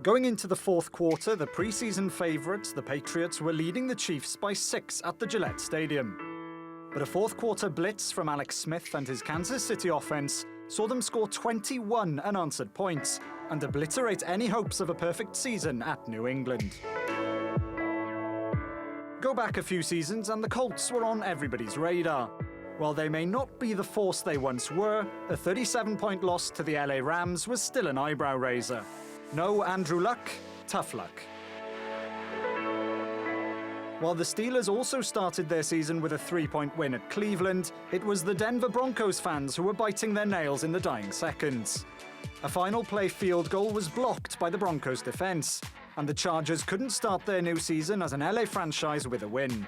Going into the fourth quarter, the preseason favourites, the Patriots, were leading the Chiefs by 6 at the Gillette Stadium. But a fourth quarter blitz from Alex Smith and his Kansas City offense saw them score 21 unanswered points and obliterate any hopes of a perfect season at New England. Go back a few seasons and the Colts were on everybody's radar. While they may not be the force they once were, a 37-point loss to the LA Rams was still an eyebrow raiser. No Andrew Luck, tough luck. While the Steelers also started their season with a 3-point win at Cleveland, it was the Denver Broncos fans who were biting their nails in the dying seconds. A final play field goal was blocked by the Broncos defense, and the Chargers couldn't start their new season as an LA franchise with a win.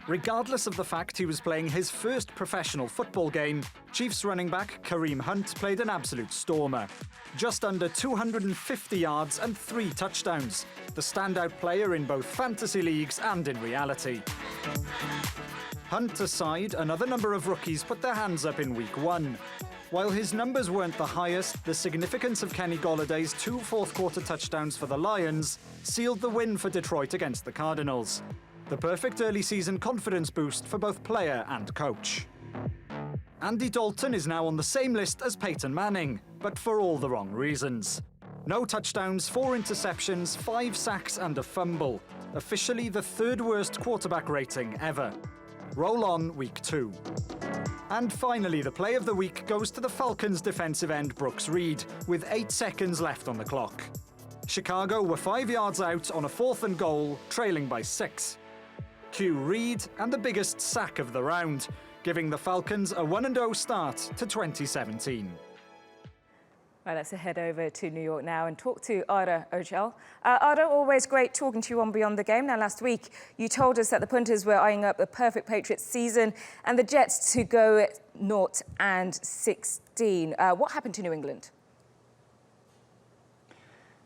Regardless of the fact he was playing his first professional football game, Chiefs running back Kareem Hunt played an absolute stormer. Just under 250 yards and 3 touchdowns, the standout player in both fantasy leagues and in reality. Hunt aside, another number of rookies put their hands up in week 1. While his numbers weren't the highest, the significance of Kenny Golladay's 2 fourth-quarter touchdowns for the Lions sealed the win for Detroit against the Cardinals. The perfect early season confidence boost for both player and coach. Andy Dalton is now on the same list as Peyton Manning, but for all the wrong reasons. No touchdowns, 4 interceptions, 5 sacks and a fumble. Officially the 3rd worst quarterback rating ever. Roll on week 2. And finally, the play of the week goes to the Falcons defensive end Brooks Reed, with 8 seconds left on the clock. Chicago were 5 yards out on a 4th and goal, trailing by 6. Cue Reed and the biggest sack of the round, giving the Falcons a 1-0 start to 2017. Right, let's head over to New York now and talk to Arda Ocal. Arda, always great talking to you on Beyond the Game. Now, last week, you told us that the punters were eyeing up the perfect Patriots season and the Jets to go 0-16. What happened to New England?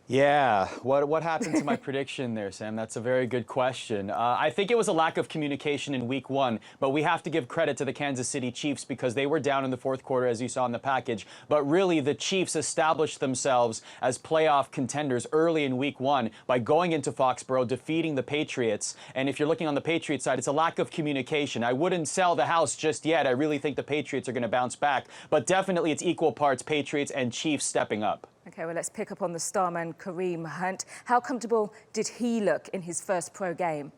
Yeah, what happened to my prediction there, Sam? That's a very good question. I think it was a lack of communication in week 1, but we have to give credit to the Kansas City Chiefs because they were down in the fourth quarter, as you saw in the package. But really, the Chiefs established themselves as playoff contenders early in week 1 by going into Foxborough, defeating the Patriots. And if you're looking on the Patriots side, it's a lack of communication. I wouldn't sell the house just yet. I really think the Patriots are going to bounce back. But definitely, it's equal parts Patriots and Chiefs stepping up. OK, well, let's pick up on the starman Kareem Hunt. How comfortable did he look in his first pro game?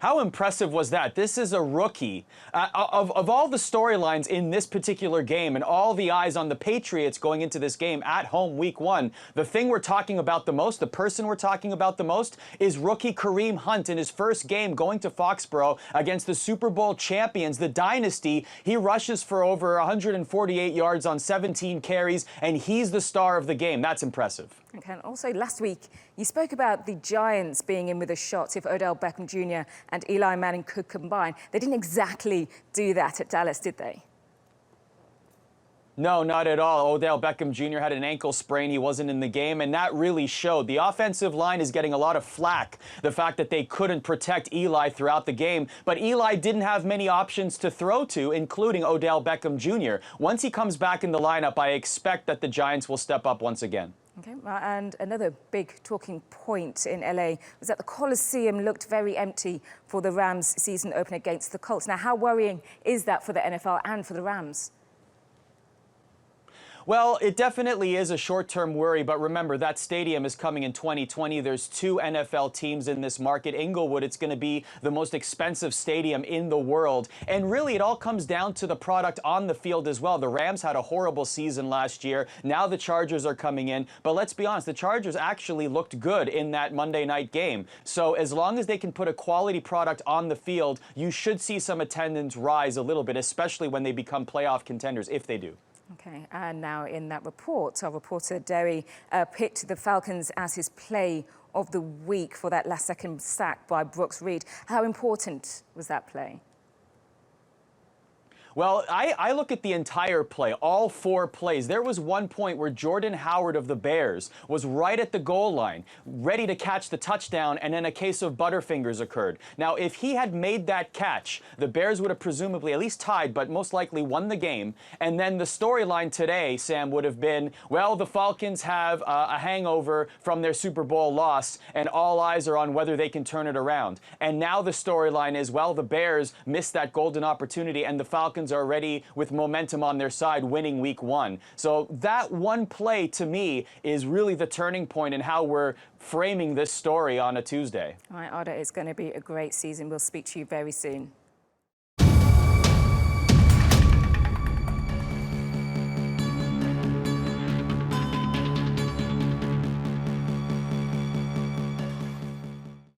How impressive was that? This is a rookie. Of all the storylines in this particular game and all the eyes on the Patriots going into this game at home week 1, the thing we're talking about the most, the person we're talking about the most, is rookie Kareem Hunt in his first game going to Foxborough against the Super Bowl champions, the Dynasty. He rushes for over 148 yards on 17 carries, and he's the star of the game. That's impressive. Okay, and also last week, you spoke about the Giants being in with a shot if Odell Beckham Jr. and Eli Manning could combine. They didn't exactly do that at Dallas, did they? No, not at all. Odell Beckham Jr. had an ankle sprain. He wasn't in the game, and that really showed. The offensive line is getting a lot of flack, the fact that they couldn't protect Eli throughout the game. But Eli didn't have many options to throw to, including Odell Beckham Jr. Once he comes back in the lineup, I expect that the Giants will step up once again. Okay, and another big talking point in LA was that the Coliseum looked very empty for the Rams' season opener against the Colts. Now, how worrying is that for the NFL and for the Rams? Well, it definitely is a short-term worry, but remember, that stadium is coming in 2020. There's 2 NFL teams in this market. Inglewood, it's going to be the most expensive stadium in the world. And really, it all comes down to the product on the field as well. The Rams had a horrible season last year. Now the Chargers are coming in. But let's be honest, the Chargers actually looked good in that Monday night game. So as long as they can put a quality product on the field, you should see some attendance rise a little bit, especially when they become playoff contenders, if they do. OK, and now in that report, our reporter Dewi picked the Falcons as his play of the week for that last-second sack by Brooks Reed. How important was that play? Well, I look at the entire play, all 4 plays. There was one point where Jordan Howard of the Bears was right at the goal line, ready to catch the touchdown, and then a case of Butterfingers occurred. Now, if he had made that catch, the Bears would have presumably at least tied, but most likely won the game. And then the storyline today, Sam, would have been, well, the Falcons have a hangover from their Super Bowl loss, and all eyes are on whether they can turn it around. And now the storyline is, well, the Bears missed that golden opportunity, and the Falcons are already with momentum on their side, winning week 1. So that one play, to me, is really the turning point in how we're framing this story on a Tuesday. All right, Arda, it's going to be a great season. We'll speak to you very soon.